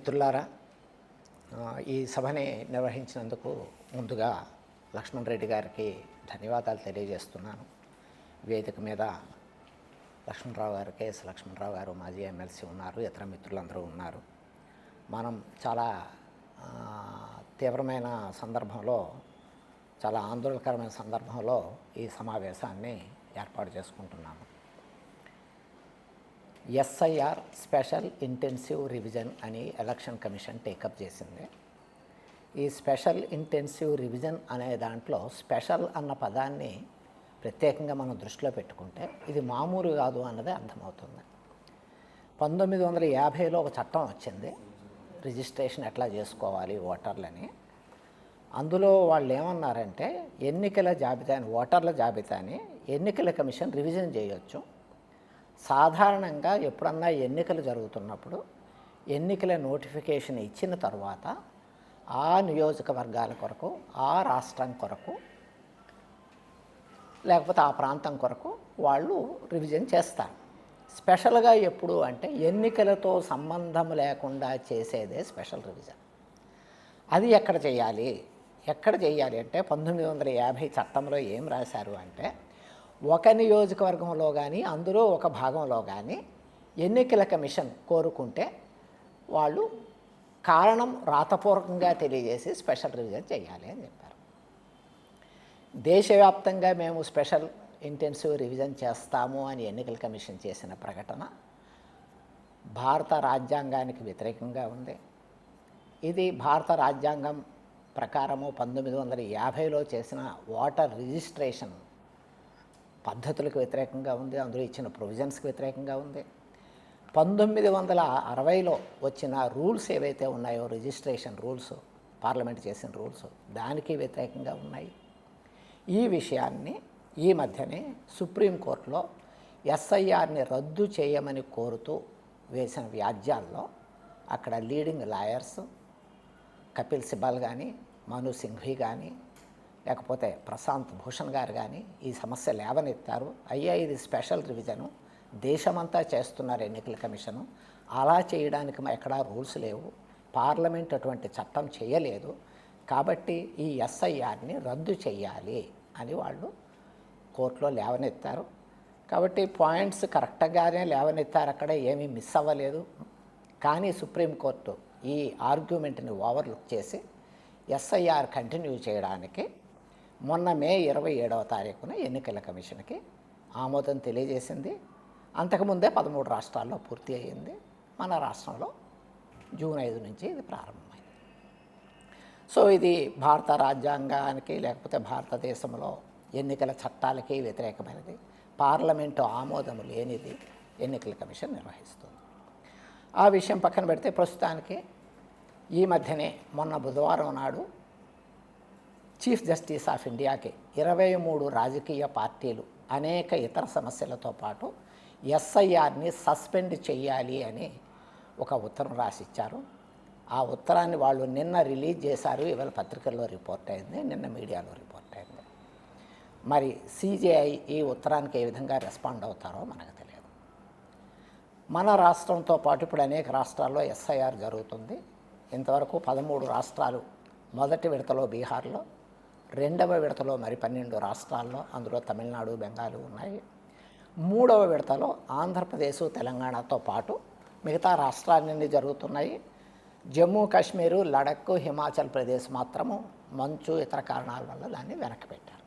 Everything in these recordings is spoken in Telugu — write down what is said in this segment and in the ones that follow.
మిత్రులారా, ఈ సభని నిర్వహించినందుకు ముందుగా లక్ష్మణ్ రెడ్డి గారికి ధన్యవాదాలు తెలియజేస్తున్నాను. వేదిక మీద లక్ష్మణరావు గారు, కేఎస్ లక్ష్మణరావు గారు మాజీ ఎమ్మెల్సీ ఉన్నారు, ఇతర మిత్రులందరూ ఉన్నారు. మనం చాలా తీవ్రమైన సందర్భంలో, చాలా ఆందోళనకరమైన సందర్భంలో ఈ సమావేశాన్ని ఏర్పాటు చేసుకుంటున్నాము. ఎస్ఐఆర్ స్పెషల్ ఇంటెన్సివ్ రివిజన్ అని ఎలక్షన్ కమిషన్ టేకప్ చేసింది. ఈ స్పెషల్ ఇంటెన్సివ్ రివిజన్ అనే దాంట్లో స్పెషల్ అన్న పదాన్ని ప్రత్యేకంగా మనం దృష్టిలో పెట్టుకుంటే ఇది మామూలు కాదు అన్నది అర్థమవుతుంది. 1950లో ఒక చట్టం వచ్చింది, రిజిస్ట్రేషన్ ఎట్లా చేసుకోవాలి ఓటర్లని. అందులో వాళ్ళు ఏమన్నారంటే ఎన్నికల జాబితాని, ఓటర్ల జాబితాని ఎన్నికల కమిషన్ రివిజన్ చేయొచ్చు. సాధారణంగా ఎప్పుడన్నా ఎన్నికలు జరుగుతున్నప్పుడు ఎన్నికల నోటిఫికేషన్ ఇచ్చిన తర్వాత ఆ నియోజకవర్గాల కొరకు, ఆ రాష్ట్రం కొరకు, లేకపోతే ఆ ప్రాంతం కొరకు వాళ్ళు రివిజన్ చేస్తారు. స్పెషల్గా ఎప్పుడు అంటే ఎన్నికలతో సంబంధం లేకుండా చేసేదే స్పెషల్ రివిజన్. అది ఎక్కడ చేయాలి అంటే 1950 చట్టంలో ఏం రాశారు అంటే, ఒక నియోజకవర్గంలో కానీ అందులో ఒక భాగంలో కానీ ఎన్నికల కమిషన్ కోరుకుంటే వాళ్ళు కారణం రాతపూర్వకంగా తెలియజేసి స్పెషల్ రివిజన్ చేయాలి అని చెప్పారు. దేశవ్యాప్తంగా మేము స్పెషల్ ఇంటెన్సివ్ రివిజన్ చేస్తాము అని ఎన్నికల కమిషన్ చేసిన ప్రకటన భారత రాజ్యాంగానికి వ్యతిరేకంగా ఉంది. ఇది భారత రాజ్యాంగం ప్రకారము 1950లో చేసిన ఓటర్ రిజిస్ట్రేషన్ పద్ధతులకు వ్యతిరేకంగా ఉంది, అందులో ఇచ్చిన ప్రొవిజన్స్కి వ్యతిరేకంగా ఉంది. 1960లో వచ్చిన రూల్స్ ఏవైతే ఉన్నాయో, రిజిస్ట్రేషన్ రూల్స్, పార్లమెంట్ చేసిన రూల్స్, దానికి వ్యతిరేకంగా ఉన్నాయి. ఈ విషయాన్ని ఈ మధ్యనే సుప్రీంకోర్టులో ఎస్ఐఆర్ని రద్దు చేయమని కోరుతూ వేసిన వ్యాజ్యాల్లో అక్కడ లీడింగ్ లాయర్స్ కపిల్ సిబాల్ కానీ, మను సింఘ్వి కానీ, లేకపోతే ప్రశాంత్ భూషణ్ గారు కానీ ఈ సమస్య లేవనెత్తారు. అయ్యా, ఇది స్పెషల్ రివిజను, దేశమంతా చేస్తున్నారు ఎన్నికల కమిషను, అలా చేయడానికి ఎక్కడా రూల్స్ లేవు, పార్లమెంట్ అటువంటి చట్టం చేయలేదు, కాబట్టి ఈ ఎస్ఐఆర్ని రద్దు చేయాలి అని వాళ్ళు కోర్టులో లేవనెత్తారు. కాబట్టి పాయింట్స్ కరెక్ట్గానే లేవనెత్తారు, అక్కడ ఏమీ మిస్ అవ్వలేదు. కానీ సుప్రీంకోర్టు ఈ ఆర్గ్యుమెంట్ని ఓవర్లుక్ చేసి ఎస్ఐఆర్ కంటిన్యూ చేయడానికి మొన్న మే 27వ తారీఖున ఎన్నికల కమిషన్కి ఆమోదం తెలియజేసింది. అంతకుముందే 13 రాష్ట్రాల్లో పూర్తి అయ్యింది. మన రాష్ట్రంలో జూన్ 5 నుంచి ఇది ప్రారంభమైంది. సో ఇది భారత రాజ్యాంగానికి, లేకపోతే భారతదేశంలో ఎన్నికల చట్టాలకి వ్యతిరేకమైనది, పార్లమెంటు ఆమోదం లేనిది ఎన్నికల కమిషన్ నిర్వహిస్తుంది. ఆ విషయం పక్కన పెడితే ప్రస్తుతానికి ఈ మధ్యనే మొన్న బుధవారం నాడు చీఫ్ జస్టిస్ ఆఫ్ ఇండియాకి 23 రాజకీయ పార్టీలు అనేక ఇతర సమస్యలతో పాటు ఎస్ఐఆర్ని సస్పెండ్ చేయాలి అని ఒక ఉత్తరం రాసిచ్చారు. ఆ ఉత్తరాన్ని వాళ్ళు నిన్న రిలీజ్ చేశారు. ఇవాళ పత్రికల్లో రిపోర్ట్ అయింది, నిన్న మీడియాలో రిపోర్ట్ అయింది. మరి సిజేఐ ఈ ఉత్తరానికి ఏ విధంగా రెస్పాండ్ అవుతారో మనకు తెలియదు. మన రాష్ట్రంతో పాటు ఇప్పుడు అనేక రాష్ట్రాల్లో ఎస్ఐఆర్ జరుగుతుంది. ఇంతవరకు 13 రాష్ట్రాలు, మొదటి విడతలో బీహార్లో, రెండవ విడతలో మరి 12 రాష్ట్రాల్లో, అందులో తమిళనాడు, బెంగాల్ ఉన్నాయి. మూడవ విడతలో ఆంధ్రప్రదేశ్, తెలంగాణతో పాటు మిగతా రాష్ట్రాలన్నీ జరుగుతున్నాయి. జమ్మూ కాశ్మీరు, లడఖ్, హిమాచల్ ప్రదేశ్ మాత్రము మంచు ఇతర కారణాల వల్ల దాన్ని వెనక్కి పెట్టారు.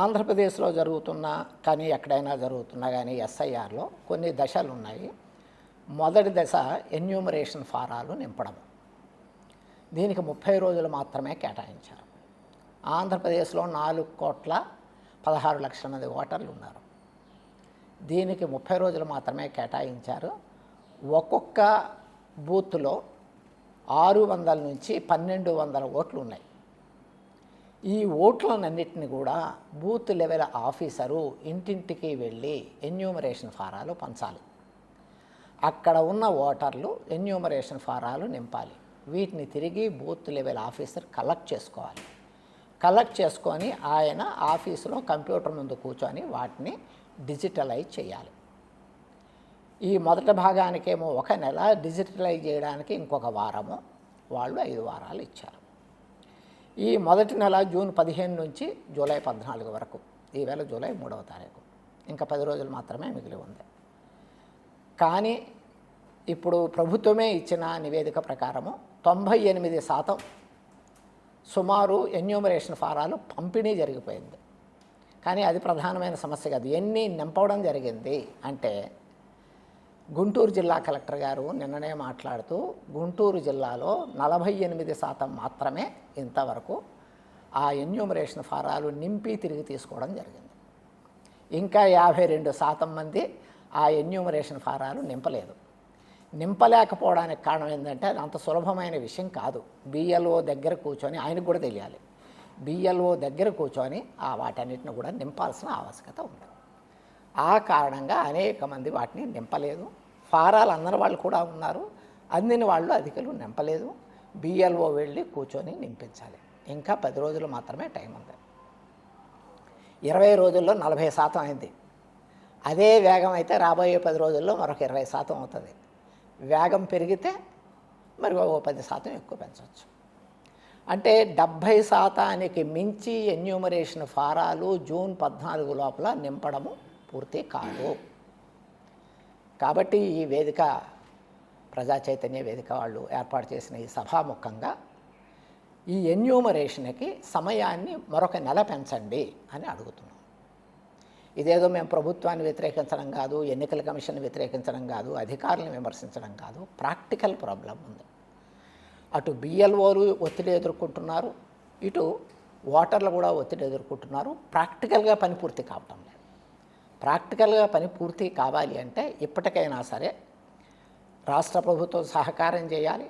ఆంధ్రప్రదేశ్లో జరుగుతున్నా కానీ, ఎక్కడైనా జరుగుతున్నా కానీ ఎస్ఐఆర్లో కొన్ని దశలు ఉన్నాయి. మొదటి దశ ఎన్యూమరేషన్ ఫారాలు నింపడం. దీనికి 30 రోజులు మాత్రమే కేటాయించారు. ఆంధ్రప్రదేశ్లో 4,16,00,000 మంది ఓటర్లు ఉన్నారు. దీనికి 30 రోజులు మాత్రమే కేటాయించారు. ఒక్కొక్క బూత్లో 600 నుంచి 1,200 ఓట్లు ఉన్నాయి. ఈ ఓట్లన్నింటినీ కూడా బూత్ లెవెల్ ఆఫీసరు ఇంటింటికి వెళ్ళి ఎన్యూమరేషన్ ఫారాలు పంచాలి. అక్కడ ఉన్న ఓటర్లు ఎన్యూమరేషన్ ఫారాలు నింపాలి. వీటిని తిరిగి బూత్ లెవెల్ ఆఫీసర్ కలెక్ట్ చేసుకోవాలి. కలెక్ట్ చేసుకొని ఆయన ఆఫీసులో కంప్యూటర్ ముందు కూర్చొని వాటిని డిజిటలైజ్ చేయాలి. ఈ మొదటి భాగానికేమో 1 నెల, డిజిటలైజ్ చేయడానికి ఇంకొక వారము, వాళ్ళు 5 వారాలు ఇచ్చారు. ఈ మొదటి నెల జూన్ 15 నుంచి జూలై 14 వరకు, ఈవేళ జూలై 3వ తారీఖు, ఇంకా 10 రోజులు మాత్రమే మిగిలి ఉంది. కానీ ఇప్పుడు ప్రభుత్వమే ఇచ్చిన నివేదిక ప్రకారము 98% సుమారు ఎన్యూమరేషన్ ఫారాలు పంపిణీ జరిగిపోయింది. కానీ అది ప్రధానమైన సమస్య కాదు. ఎన్ని నింపడం జరిగింది అంటే, గుంటూరు జిల్లా కలెక్టర్ గారు నిన్ననే మాట్లాడుతూ గుంటూరు జిల్లాలో 48% మాత్రమే ఇంతవరకు ఆ ఎన్యూమరేషన్ ఫారాలు నింపి తిరిగి తీసుకోవడం జరిగింది. ఇంకా 52% మంది ఆ ఎన్యూమరేషన్ ఫారాలు నింపలేదు. నింపలేకపోవడానికి కారణం ఏంటంటే, అది అంత సులభమైన విషయం కాదు. బిఎల్ఓ దగ్గర కూర్చొని, ఆయనకు కూడా తెలియాలి, బిఎల్ఓ దగ్గర కూర్చొని ఆ వాటన్నిటిని కూడా నింపాల్సిన ఆవశ్యకత ఉంది. ఆ కారణంగా అనేక మంది వాటిని నింపలేదు. ఫారాలు అందని వాళ్ళు కూడా ఉన్నారు, అందిన వాళ్ళు అధికులు నింపలేదు. బిఎల్ఓ వెళ్ళి కూర్చొని నింపించాలి. ఇంకా 10 రోజులు మాత్రమే టైం ఉంది. 20 రోజుల్లో 40% అయింది. అదే వేగం అయితే రాబోయే 10 రోజుల్లో మరొక 20% అవుతుంది. వేగం పెరిగితే మరి ఓ 10% ఎక్కువ పెంచవచ్చు. అంటే 70%కి మించి ఎన్యూమరేషన్ ఫారాలు జూన్ 14 లోపల నింపడము పూర్తి కాదు. కాబట్టి ఈ వేదిక, ప్రజా చైతన్య వేదిక వాళ్ళు ఏర్పాటు చేసిన ఈ సభాముఖంగా ఈ ఎన్యూమరేషన్కి సమయాన్ని మరొక నెల పెంచండి అని అడుగుతున్నాం. ఇదేదో మేము ప్రభుత్వాన్ని వ్యతిరేకించడం కాదు, ఎన్నికల కమిషన్ వ్యతిరేకించడం కాదు, అధికారులను విమర్శించడం కాదు. ప్రాక్టికల్ ప్రాబ్లం ఉంది. అటు బిఎల్ఓలు ఒత్తిడి ఎదుర్కొంటున్నారు, ఇటు ఓటర్లు కూడా ఒత్తిడి ఎదుర్కొంటున్నారు. ప్రాక్టికల్గా పని పూర్తి కావటం లేదు. ప్రాక్టికల్గా పని పూర్తి కావాలి అంటే ఇప్పటికైనా సరే రాష్ట్ర ప్రభుత్వం సహకారం చేయాలి.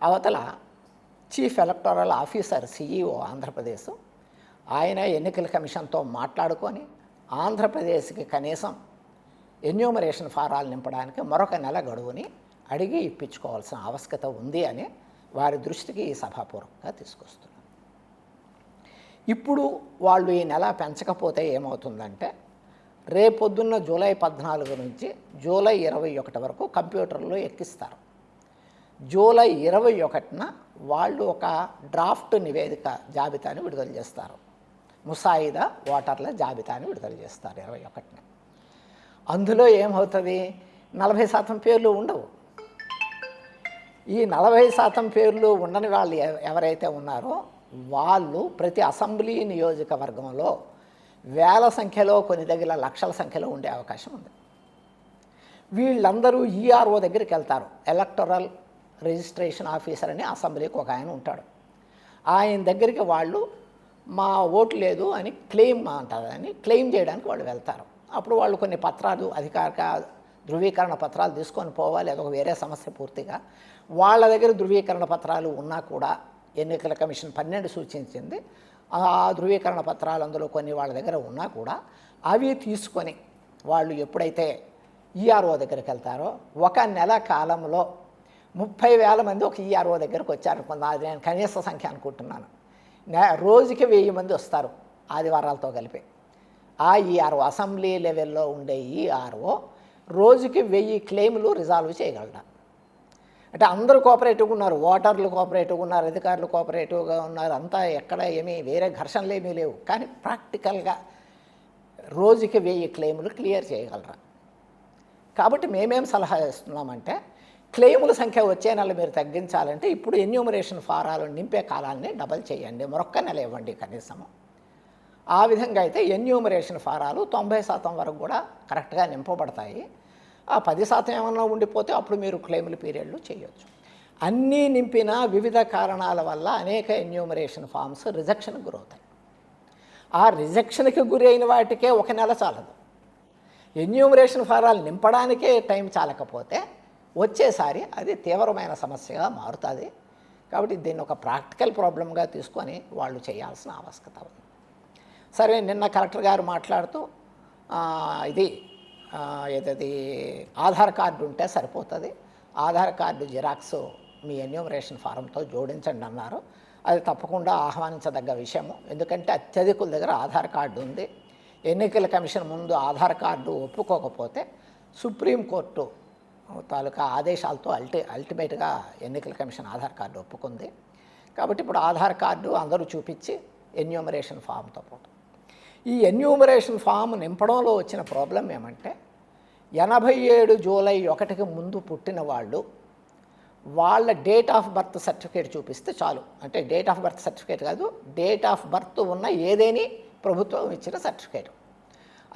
అవతల chief electoral officer CEO Andhra Pradesh, ఆయన ఎన్నికల కమిషన్తో మాట్లాడుకొని ఆంధ్రప్రదేశ్కి కనీసం ఎన్యూమరేషన్ ఫారాలు నింపడానికి మరొక నెల గడువుని అడిగి ఇప్పించుకోవాల్సిన ఆవశ్యకత ఉంది అని వారి దృష్టికి ఈ సభాపూర్వకంగా తీసుకొస్తున్నాం. ఇప్పుడు వాళ్ళు ఈ నెల పెంచకపోతే ఏమవుతుందంటే, రేపొద్దున్న జూలై 14 నుంచి జూలై 21 వరకు కంప్యూటర్లో ఎక్కిస్తారు. జూలై 21న వాళ్ళు ఒక డ్రాఫ్ట్ నివేదిక జాబితాని విడుదల చేస్తారు. ముసాయిదా ఓటర్ల జాబితాని విడుదల చేస్తారు 21న. అందులో ఏమవుతుంది, 40% పేర్లు ఉండవు. ఈ 40% పేర్లు ఉండని వాళ్ళు ఎవరైతే ఉన్నారో వాళ్ళు ప్రతి అసెంబ్లీ నియోజకవర్గంలో వేల సంఖ్యలో, కొన్ని దగ్గర లక్షల సంఖ్యలో ఉండే అవకాశం ఉంది. వీళ్ళందరూ ఈఆర్ఓ దగ్గరికి వెళ్తారు. ఎలక్టరల్ రిజిస్ట్రేషన్ ఆఫీసర్ అని అసెంబ్లీకి ఒక ఆయన ఉంటాడు. ఆయన దగ్గరికి వాళ్ళు మా ఓటు లేదు అని క్లెయిమ్ అంటారని క్లెయిమ్ చేయడానికి వాళ్ళు వెళ్తారు. అప్పుడు వాళ్ళు కొన్ని పత్రాలు, అధికారిక ధృవీకరణ పత్రాలు తీసుకొని పోవాలి. అదొక వేరే సమస్య పూర్తిగా. వాళ్ళ దగ్గర ధృవీకరణ పత్రాలు ఉన్నా కూడా ఎన్నికల కమిషన్ 12 సూచించింది. ఆ ధృవీకరణ పత్రాలు అందులో కొన్ని వాళ్ళ దగ్గర ఉన్నా కూడా అవి తీసుకొని వాళ్ళు ఎప్పుడైతే ఈఆర్ఓ దగ్గరికి వెళ్తారో, ఒక నెల కాలంలో 30,000 మంది ఒక ఈఆర్ఓ దగ్గరకు వచ్చారనుకుందాం. అది నేను కనీస సంఖ్య అనుకుంటున్నాను. రోజుకి 1000 మంది వస్తారు ఆదివారాలతో కలిపి. ఆ ఈఆర్ఓ, అసెంబ్లీ లెవెల్లో ఉండే ఈఆర్ఓ రోజుకి 1000 క్లెయిములు రిజాల్వ్ చేయగలరు. అంటే అందరూ కోఆపరేటివ్గా ఉన్నారు, ఓటర్లు కోఆపరేటివ్గా ఉన్నారు, అధికారులు కోఆపరేటివ్గా ఉన్నారు, అంతా ఎక్కడ ఏమీ వేరే ఘర్షణలు ఏమీ లేవు. కానీ ప్రాక్టికల్గా రోజుకి 1000 క్లెయిములు క్లియర్ చేయగలరా? కాబట్టి మేమేం సలహా ఇస్తున్నామంటే, క్లెయిముల సంఖ్య వచ్చే నెల మీరు తగ్గించాలంటే ఇప్పుడు ఎన్యూమరేషన్ ఫారాలు నింపే కాలాన్ని డబల్ చేయండి, మరొక్క నెల ఇవ్వండి కనీసము. ఆ విధంగా అయితే ఎన్యూమరేషన్ ఫారాలు 90% వరకు కూడా కరెక్ట్గా నింపబడతాయి. ఆ 10% ఏమన్నా ఉండిపోతే అప్పుడు మీరు క్లెయిముల పీరియడ్లు చేయొచ్చు. అన్నీ నింపిన వివిధ కారణాల వల్ల అనేక ఎన్యూమరేషన్ ఫామ్స్ రిజెక్షన్కి గురవుతాయి. ఆ రిజెక్షన్కి గురి అయిన వాటికే ఒక నెల చాలదు. ఎన్యూమరేషన్ ఫారాలు నింపడానికే టైం చాలకపోతే వచ్చేసారి అది తీవ్రమైన సమస్యగా మారుతుంది. కాబట్టి దీన్ని ఒక ప్రాక్టికల్ ప్రాబ్లంగా తీసుకొని వాళ్ళు చేయాల్సిన ఆవశ్యకత ఉంది. సరే, నిన్న కలెక్టర్ గారు మాట్లాడుతూ ఏదది ఆధార్ కార్డు ఉంటే సరిపోతుంది, ఆధార్ కార్డు జిరాక్స్ మీ ఎన్యూమరేషన్ ఫారంతో జోడించండి అన్నారు. అది తప్పకుండా ఆహ్వానించదగ్గ విషయము. ఎందుకంటే అత్యధికుల దగ్గర ఆధార్ కార్డు ఉంది. ఎన్నికల కమిషన్ ముందు ఆధార్ కార్డు ఒప్పుకోకపోతే సుప్రీంకోర్టు తాలూకా ఆదేశాలతో అల్టిమేట్గా ఎన్నికల కమిషన్ ఆధార్ కార్డు ఒప్పుకుంది. కాబట్టి ఇప్పుడు ఆధార్ కార్డు అందరూ చూపించి ఎన్యూమరేషన్ ఫామ్తో పాటు ఈ ఎన్యూమరేషన్ ఫామ్ నింపడంలో వచ్చిన ప్రాబ్లం ఏమంటే 87 జూలై 1కి ముందు పుట్టిన వాళ్ళు వాళ్ళ డేట్ ఆఫ్ బర్త్ సర్టిఫికేట్ చూపిస్తే చాలు. అంటే డేట్ ఆఫ్ బర్త్ సర్టిఫికేట్ కాదు, డేట్ ఆఫ్ బర్త్ ఉన్న ఏదేని ప్రభుత్వం ఇచ్చిన సర్టిఫికేట్.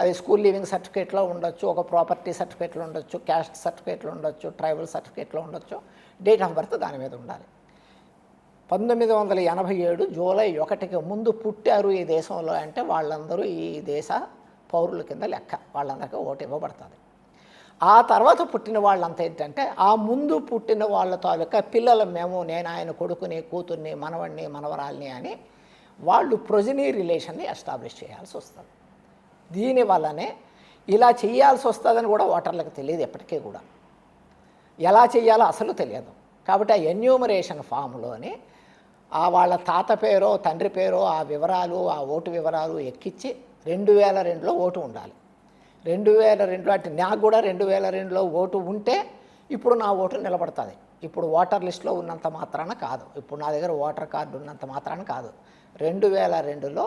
అది స్కూల్ లీవింగ్ సర్టిఫికేట్లో ఉండొచ్చు, ఒక ప్రాపర్టీ సర్టిఫికేట్లో ఉండొచ్చు, క్యాస్ట్ సర్టిఫికేట్లో ఉండొచ్చు, ట్రైబల్ సర్టిఫికేట్లో ఉండొచ్చు. డేట్ ఆఫ్ బర్త్ దాని మీద ఉండాలి. 1987 జూలై 1కి ముందు పుట్టారు ఈ దేశంలో అంటే వాళ్ళందరూ ఈ దేశ పౌరుల కింద లెక్క, వాళ్ళందరికీ ఓటు ఇవ్వబడుతుంది. ఆ తర్వాత పుట్టిన వాళ్ళంతా ఏంటంటే ఆ ముందు పుట్టిన వాళ్ళ తాలూకా పిల్లలు, నేను ఆయన కొడుకుని, కూతుర్ని, మనవడిని, మనవరాల్ని అని వాళ్ళు ప్రొజెనీ రిలేషన్ని ఎస్టాబ్లిష్ చేయాల్సి వస్తుంది. దీనివల్లనే ఇలా చేయాల్సి వస్తుందని కూడా ఓటర్లకు తెలియదు, ఎప్పటికీ కూడా ఎలా చేయాలో అసలు తెలియదు. కాబట్టి ఆ ఎన్యూమరేషన్ ఫామ్లోని వాళ్ళ తాత పేరో తండ్రి పేరో ఆ వివరాలు, ఆ ఓటు వివరాలు ఎక్కించి 2002లో ఓటు ఉండాలి. 2002 అంటే నాకు కూడా 2002లో ఓటు ఉంటే ఇప్పుడు నా ఓటు నిలబడుతుంది. ఇప్పుడు ఓటర్ లిస్టులో ఉన్నంత మాత్రాన కాదు, ఇప్పుడు నా దగ్గర ఓటర్ కార్డు ఉన్నంత మాత్రాన కాదు. 2002లో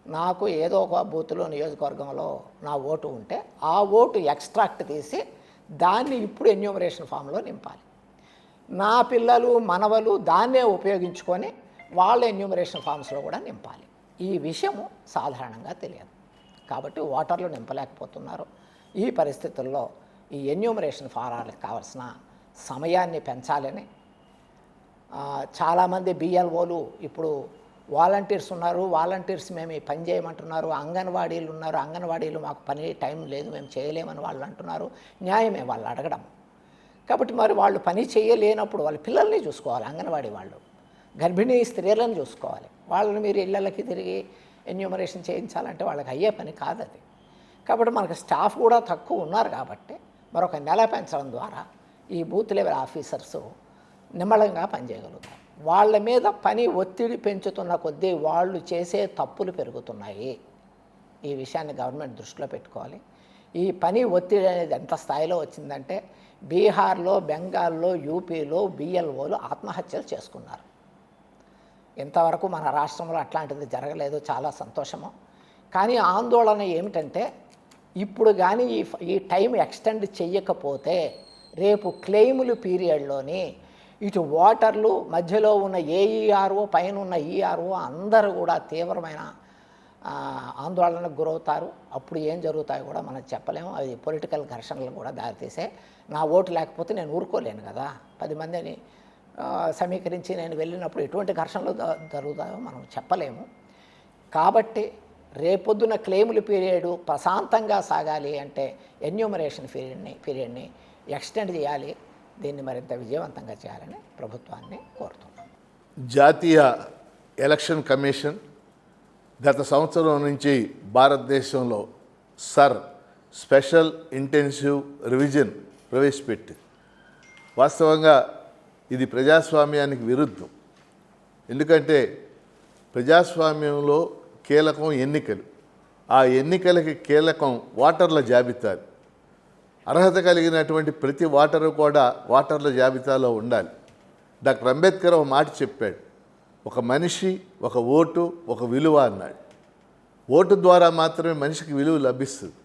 నాకు ఏదో ఒక బూత్లో నియోజకవర్గంలో నా ఓటు ఉంటే ఆ ఓటు ఎక్స్ట్రాక్ట్ తీసి దాన్ని ఇప్పుడు ఎన్యూమరేషన్ ఫామ్లో నింపాలి. నా పిల్లలు, మనవలు దాన్నే ఉపయోగించుకొని వాళ్ళ ఎన్యూమరేషన్ ఫామ్స్లో కూడా నింపాలి. ఈ విషయము సాధారణంగా తెలియదు. కాబట్టి ఓటర్లు నింపలేకపోతున్నారు. ఈ పరిస్థితుల్లో ఈ ఎన్యూమరేషన్ ఫారాలకు కావాల్సిన సమయాన్ని పెంచాలని చాలామంది బిఎల్ఓలు ఇప్పుడు వాలంటీర్స్ ఉన్నారు, వాలంటీర్స్ మేము ఈ పని చేయమంటున్నారు, అంగన్వాడీలు ఉన్నారు, అంగన్వాడీలు మాకు పని టైం లేదు, మేము చేయలేమని వాళ్ళు అంటున్నారు. న్యాయమే వాళ్ళు అడగడం. కాబట్టి మరి వాళ్ళు పని చేయలేనప్పుడు వాళ్ళ పిల్లల్ని చూసుకోవాలి, అంగన్వాడీ వాళ్ళు గర్భిణీ స్త్రీలను చూసుకోవాలి. వాళ్ళని మీరు ఇళ్ళకి తిరిగి ఎన్యూమరేషన్ చేయించాలంటే వాళ్ళకి అయ్యే పని కాదు అది. కాబట్టి మనకు స్టాఫ్ కూడా తక్కువ ఉన్నారు కాబట్టి మరొక నెల పెంచడం ద్వారా ఈ బూత్ లెవెల్ ఆఫీసర్సు నిమ్మళంగా పనిచేయగలుగుతారు. వాళ్ళ మీద పని ఒత్తిడి పెంచుతున్న కొద్దీ వాళ్ళు చేసే తప్పులు పెరుగుతున్నాయి. ఈ విషయాన్ని గవర్నమెంట్ దృష్టిలో పెట్టుకోవాలి. ఈ పని ఒత్తిడి అనేది ఎంత స్థాయిలో వచ్చిందంటే బీహార్లో, బెంగాల్లో, యూపీలో బిఎల్ఓలు ఆత్మహత్యలు చేసుకున్నారు. ఇంతవరకు మన రాష్ట్రంలో అట్లాంటిది జరగలేదు, చాలా సంతోషము. కానీ ఆందోళన ఏమిటంటే ఇప్పుడు కానీ ఈ టైం ఎక్స్టెండ్ చెయ్యకపోతే రేపు క్లెయిములు పీరియడ్లోని ఇటు ఓటర్లు, మధ్యలో ఉన్న ఏఈఆర్ఓ, పైన ఉన్న ఈఆర్ఓ అందరూ కూడా తీవ్రమైన ఆందోళనకు గురవుతారు. అప్పుడు ఏం జరుగుతాయో కూడా మనం చెప్పలేము. అది పొలిటికల్ ఘర్షణలు కూడా దారితీసే. నా ఓటు లేకపోతే నేను ఊరుకోలేను కదా, 10 మందిని సమీకరించి నేను వెళ్ళినప్పుడు ఎటువంటి ఘర్షణలు జరుగుతాయో మనం చెప్పలేము. కాబట్టి రేపొద్దున క్లెయిముల పీరియడ్ ప్రశాంతంగా సాగాలి అంటే ఎన్యూమరేషన్ పీరియడ్ని ఎక్స్టెండ్ చేయాలి. దీన్ని మరింత విజయవంతంగా చేయాలని ప్రభుత్వాన్ని కోరుతున్నాం. జాతీయ ఎలక్షన్ కమిషన్ గత సంవత్సరం నుంచి భారతదేశంలో స్పెషల్ ఇంటెన్సివ్ రివిజన్ ప్రవేశపెట్టింది. వాస్తవంగా ఇది ప్రజాస్వామ్యానికి విరుద్ధం. ఎందుకంటే ప్రజాస్వామ్యంలో కీలకం ఎన్నికలు. ఆ ఎన్నికలకి కీలకం ఓటర్ల జాబితాలు. అర్హత కలిగినటువంటి ప్రతి ఓటరు కూడా ఓటర్ల జాబితాలో ఉండాలి. డాక్టర్ అంబేద్కర్ ఒక మాట చెప్పాడు, ఒక మనిషి, ఒక ఓటు, ఒక విలువ అన్నాడు. ఓటు ద్వారా మాత్రమే మనిషికి విలువ లభిస్తుంది.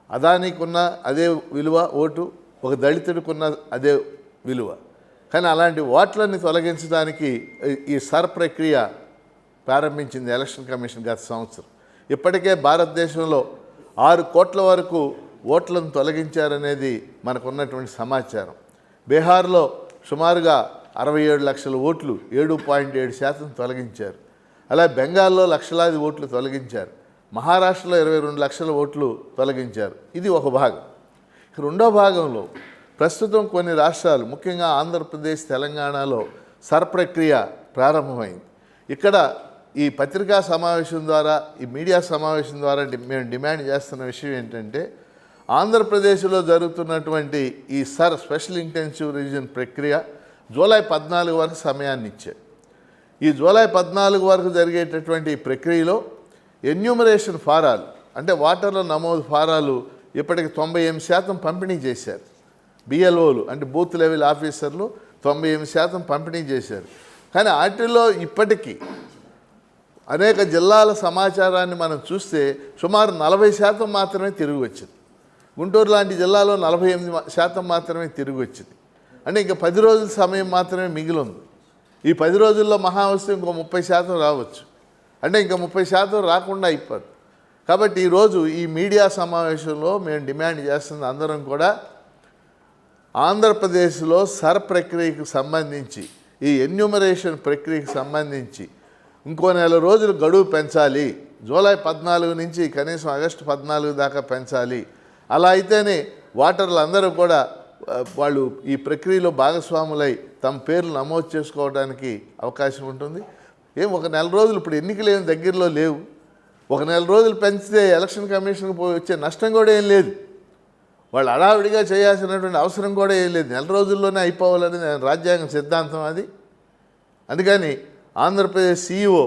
అదానికున్న అదే విలువ ఓటు, ఒక దళితుడికున్న అదే విలువ. కానీ అలాంటి ఓట్లని తొలగించడానికి ఈ ప్రక్రియ ప్రారంభించింది ఎలక్షన్ కమిషన్ గత సంవత్సరం. ఇప్పటికే భారతదేశంలో 6 కోట్ల వరకు ఓట్లను తొలగించారనేది మనకున్నటువంటి సమాచారం. బీహార్లో సుమారుగా 67 లక్షల ఓట్లు, 7.7% తొలగించారు. అలా బెంగాల్లో లక్షలాది ఓట్లు తొలగించారు. మహారాష్ట్రలో 22 లక్షల ఓట్లు తొలగించారు. ఇది ఒక భాగం. రెండో భాగంలో ప్రస్తుతం కొన్ని రాష్ట్రాలు, ముఖ్యంగా ఆంధ్రప్రదేశ్, తెలంగాణలో ప్రక్రియ ప్రారంభమైంది. ఇక్కడ ఈ పత్రికా సమావేశం ద్వారా, ఈ మీడియా సమావేశం ద్వారా మేము డిమాండ్ చేస్తున్న విషయం ఏంటంటే ఆంధ్రప్రదేశ్లో జరుగుతున్నటువంటి ఈ స్పెషల్ ఇంటెన్సివ్ రివిజన్ ప్రక్రియ జూలై 14 వరకు సమయాన్ని ఇచ్చారు. ఈ జూలై 14 వరకు జరిగేటటువంటి ఈ ప్రక్రియలో ఎన్యూమరేషన్ ఫారాలు అంటే ఓటర్ల నమోదు ఫారాలు ఇప్పటికి 98% పంపిణీ చేశారు. బిఎల్ఓలు అంటే బూత్ లెవెల్ ఆఫీసర్లు 98% పంపిణీ చేశారు. కానీ వాటిల్లో ఇప్పటికీ అనేక జిల్లాల సమాచారాన్ని మనం చూస్తే సుమారు 40% మాత్రమే తిరిగి వచ్చింది. గుంటూరు లాంటి జిల్లాలో 48% మాత్రమే తిరిగి వచ్చింది. అంటే ఇంకా 10 రోజుల సమయం మాత్రమే మిగిలి ఉంది. ఈ 10 రోజుల్లో మహా వస్తే ఇంకో 30% రావచ్చు. అంటే ఇంకా 30% రాకుండా అయిపోదు. కాబట్టి ఈరోజు ఈ మీడియా సమావేశంలో మేము డిమాండ్ చేస్తుంది అందరం కూడా ఆంధ్రప్రదేశ్లో సర్ ప్రక్రియకు సంబంధించి ఈ ఎన్యూమరేషన్ ప్రక్రియకు సంబంధించి ఇంకో 4 రోజులు గడువు పెంచాలి. జూలై 14 నుంచి కనీసం ఆగస్టు 14 దాకా పెంచాలి. అలా అయితేనే ఓటర్లు అందరూ కూడా వాళ్ళు ఈ ప్రక్రియలో భాగస్వాములై తమ పేర్లు నమోదు చేసుకోవడానికి అవకాశం ఉంటుంది. ఒక 4 రోజులు ఇప్పుడు ఎన్నికలు ఏం దగ్గరలో లేవు. ఒక 4 రోజులు పెంచితే ఎలక్షన్ కమిషన్కి వచ్చే నష్టం కూడా ఏం లేదు. వాళ్ళు హడావిడిగా చేయాల్సినటువంటి అవసరం కూడా ఏం లేదు. 4 రోజుల్లోనే అయిపోవాలని రాజ్యాంగ సిద్ధాంతం అది. అందుకని ఆంధ్రప్రదేశ్ CEO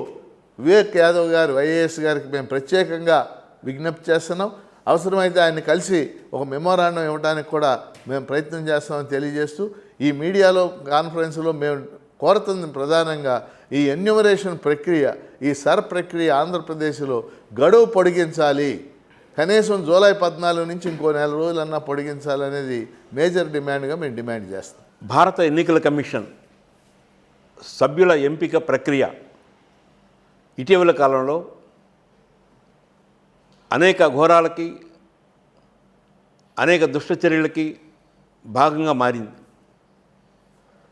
వివేక్ యాదవ్ గారు ఐఏఎస్ గారికి మేము ప్రత్యేకంగా విజ్ఞప్తి చేస్తున్నాం. అవసరమైతే ఆయన్ని కలిసి ఒక మెమోరాండం ఇవ్వడానికి కూడా మేము ప్రయత్నం చేస్తామని తెలియజేస్తూ ఈ మీడియాలో కాన్ఫరెన్స్లో మేము కోరుతుంది ప్రధానంగా ఈ ఎన్యూమరేషన్ ప్రక్రియ, ఈ సర్ ప్రక్రియ ఆంధ్రప్రదేశ్లో గడువు పొడిగించాలి. కనీసం జూలై 14 నుంచి ఇంకో 4 రోజులన్నా పొడిగించాలనేది మేజర్ డిమాండ్గా మేము డిమాండ్ చేస్తాం. భారత ఎన్నికల కమిషన్ సభ్యుల ఎంపిక ప్రక్రియ ఇటీవల కాలంలో అనేక ఘోరాలకి అనేక దుష్టచర్యలకి భాగంగా మారింది.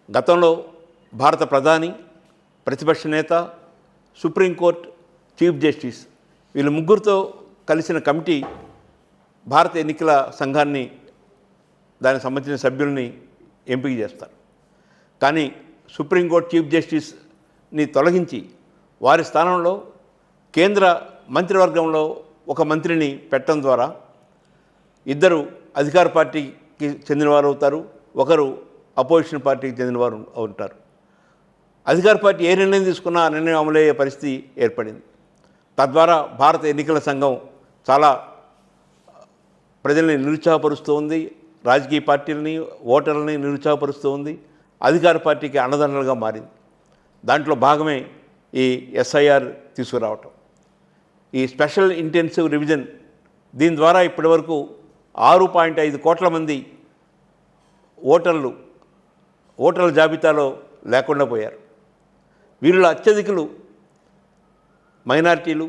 గతంలో భారత ప్రధాని, ప్రతిపక్ష నేత, సుప్రీంకోర్టు చీఫ్ జస్టిస్ వీళ్ళు ముగ్గురితో కలిసిన కమిటీ భారత ఎన్నికల సంఘాన్ని దానికి సంబంధించిన సభ్యుల్ని ఎంపిక చేస్తారు. కానీ సుప్రీంకోర్టు చీఫ్ జస్టిస్ని తొలగించి వారి స్థానంలో కేంద్ర మంత్రివర్గంలో ఒక మంత్రిని పెట్టడం ద్వారా ఇద్దరు అధికార పార్టీకి చెందినవారు అవుతారు, ఒకరు అపోజిషన్ పార్టీకి చెందినవారు ఉంటారు. అధికార పార్టీ ఏ నిర్ణయం తీసుకున్నా ఆ నిర్ణయం అమలయ్యే పరిస్థితి ఏర్పడింది. తద్వారా భారత ఎన్నికల సంఘం చాలా ప్రజల్ని నిరుత్సాహపరుస్తూ ఉంది, రాజకీయ పార్టీలని ఓటర్లని నిరుత్సాహపరుస్తూ ఉంది, అధికార పార్టీకి అండదండలుగా మారింది. దాంట్లో భాగమే ఈ SIR తీసుకురావటం, ఈ స్పెషల్ ఇంటెన్సివ్ రివిజన్. దీని ద్వారా ఇప్పటివరకు 6.5 కోట్ల మంది ఓటర్ల జాబితాలో లేకుండా పోయారు. వీరిలో అత్యధికులు మైనారిటీలు,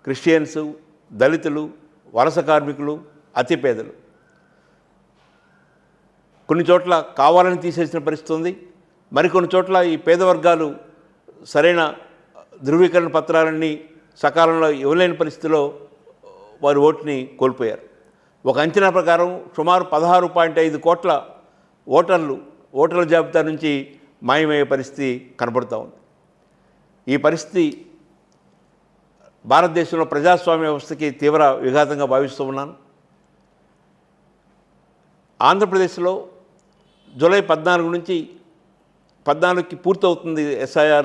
క్రిస్టియన్స్, దళితులు, వలస కార్మికులు, అతి పేదలు. కొన్ని చోట్ల కావాలని తీసేసిన పరిస్థితి ఉంది. మరికొన్ని చోట్ల ఈ పేద వర్గాలు సరైన ధృవీకరణ పత్రాలన్నీ సకాలంలో ఇవ్వలేని పరిస్థితిలో వారి ఓటుని కోల్పోయారు. ఒక అంచనా ప్రకారం సుమారు 16.5 కోట్ల ఓటర్ల జాబితా నుంచి మాయమయ్యే పరిస్థితి కనబడుతూ ఉంది. ఈ పరిస్థితి భారతదేశంలో ప్రజాస్వామ్య వ్యవస్థకి తీవ్ర విఘాతంగా భావిస్తూ ఉన్నాను. ఆంధ్రప్రదేశ్లో జూలై 14 నుంచి 14కి పూర్తవుతుంది SIR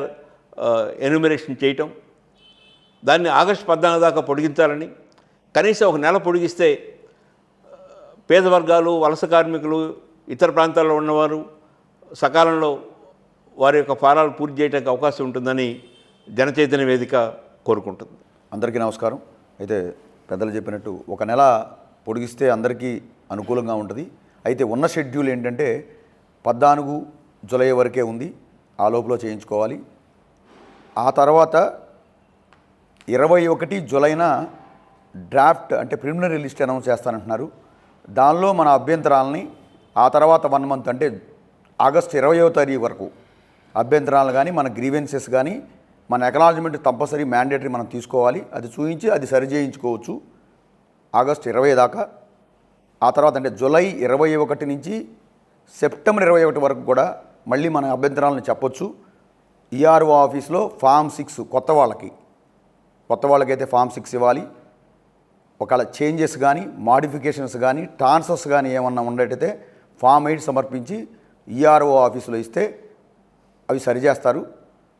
ఎన్యూమరేషన్ చేయటం. దాన్ని ఆగస్టు 14 దాకా పొడిగించాలని, కనీసం ఒక నెల పొడిగిస్తే పేద వర్గాలు, వలస కార్మికులు, ఇతర ప్రాంతాల్లో ఉన్నవారు సకాలంలో వారి యొక్క ఫారాలు పూర్తి చేయడానికి అవకాశం ఉంటుందని జనచైతన్య వేదిక కోరుకుంటుంది. అందరికీ నమస్కారం. అయితే పెద్దలు చెప్పినట్టు ఒక నెల పొడిగిస్తే అందరికీ అనుకూలంగా ఉంటుంది. అయితే ఉన్న షెడ్యూల్ ఏంటంటే 14 జూలై వరకే ఉంది, ఆ లోపల చేయించుకోవాలి. ఆ తర్వాత 21 జూలైన డ్రాఫ్ట్ అంటే ప్రిలిమినరీ లిస్ట్ అనౌన్స్ చేస్తానంటున్నారు. దానిలో మన అభ్యంతరాలని ఆ తర్వాత 1 మంత్ అంటే ఆగస్టు 20వ తారీఖు వరకు అభ్యంతరాలు కానీ మన గ్రీవెన్సెస్ కానీ మన అక్నాలజ్మెంట్ కంపల్సరీ మ్యాండేటరీ మనం తీసుకోవాలి. అది చూపించి అది సరి చేయించుకోవచ్చు ఆగస్టు 20 దాకా. ఆ తర్వాత అంటే జూలై 21 నుంచి సెప్టెంబర్ 21 వరకు కూడా మళ్ళీ మన అభ్యంతరాలను చెప్పొచ్చు. ERO ఆఫీస్లో ఫామ్ 6 కొత్త వాళ్ళకైతే ఫామ్ 6 ఇవ్వాలి. ఒకవేళ చేంజెస్ కానీ మాడిఫికేషన్స్ కానీ ట్రాన్స్ఫర్స్ కానీ ఏమన్నా ఉండేటైతే ఫామ్ 8 సమర్పించి ERO ఆఫీసులో ఇస్తే అవి సరిచేస్తారు.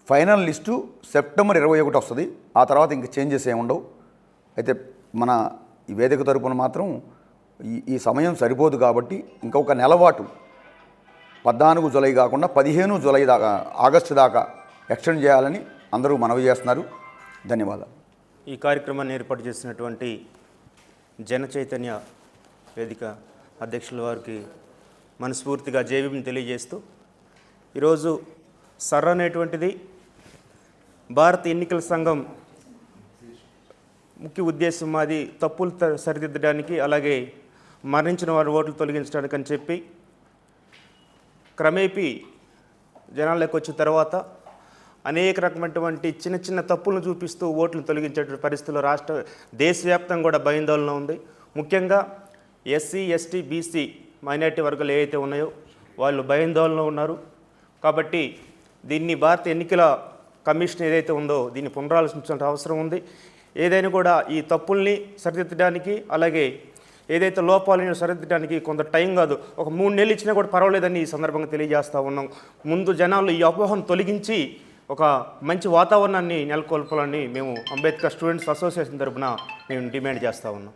ఫైనల్ లిస్టు సెప్టెంబర్ 21 వస్తుంది. ఆ తర్వాత ఇంక చేంజెస్ ఏమి ఉండవు. అయితే మన ఈ వేదిక తరపున మాత్రం ఈ సమయం సరిపోదు కాబట్టి ఇంకొక నెలవాటు 14 జూలై కాకుండా 15 జూలై దాకా ఆగస్టు దాకా ఎక్స్టెండ్ చేయాలని అందరూ మనవి చేస్తున్నారు. ధన్యవాదాలు. ఈ కార్యక్రమాన్ని ఏర్పాటు చేసినటువంటి జన చైతన్య వేదిక అధ్యక్షుల వారికి మనస్ఫూర్తిగా జేబీని తెలియజేస్తూ, ఈరోజు సర్ అనేటువంటిది భారత ఎన్నికల సంఘం ముఖ్య ఉద్దేశం అది తప్పులు సరిదిద్దడానికి, అలాగే మరణించిన వారి ఓట్లు తొలగించడానికి అని చెప్పి క్రమేపీ జనాల్లోకి వచ్చిన తర్వాత అనేక రకమైనటువంటి చిన్న చిన్న తప్పులను చూపిస్తూ ఓట్లను తొలగించేటువంటి పరిస్థితుల్లో దేశవ్యాప్తంగా కూడా భయాందోళన ఉంది. ముఖ్యంగా ఎస్సీ, ఎస్టీ, బీసీ మైనారిటీ వర్గాలు ఏవైతే ఉన్నాయో వాళ్ళు భయాందోళనలో ఉన్నారు. కాబట్టి దీన్ని భారత ఎన్నికల కమిషన్ ఏదైతే ఉందో దీన్ని పునరాలోచించాల్సిన అవసరం ఉంది. ఏదైనా కూడా ఈ తప్పుల్ని సరిదిద్దడానికి, అలాగే ఏదైతే లోపాలను సరిదిద్దడానికి కొంత టైం కాదు, ఒక 3 నెలలు ఇచ్చినా కూడా పర్వాలేదని ఈ సందర్భంగా తెలియజేస్తూ ఉన్నాం. ముందు జనాలు ఈ అపోహను తొలగించి ఒక మంచి వాతావరణాన్ని నెలకొల్పాలని మేము అంబేద్కర్ స్టూడెంట్స్ అసోసియేషన్ తరఫున మేము డిమాండ్ చేస్తూ ఉన్నాం.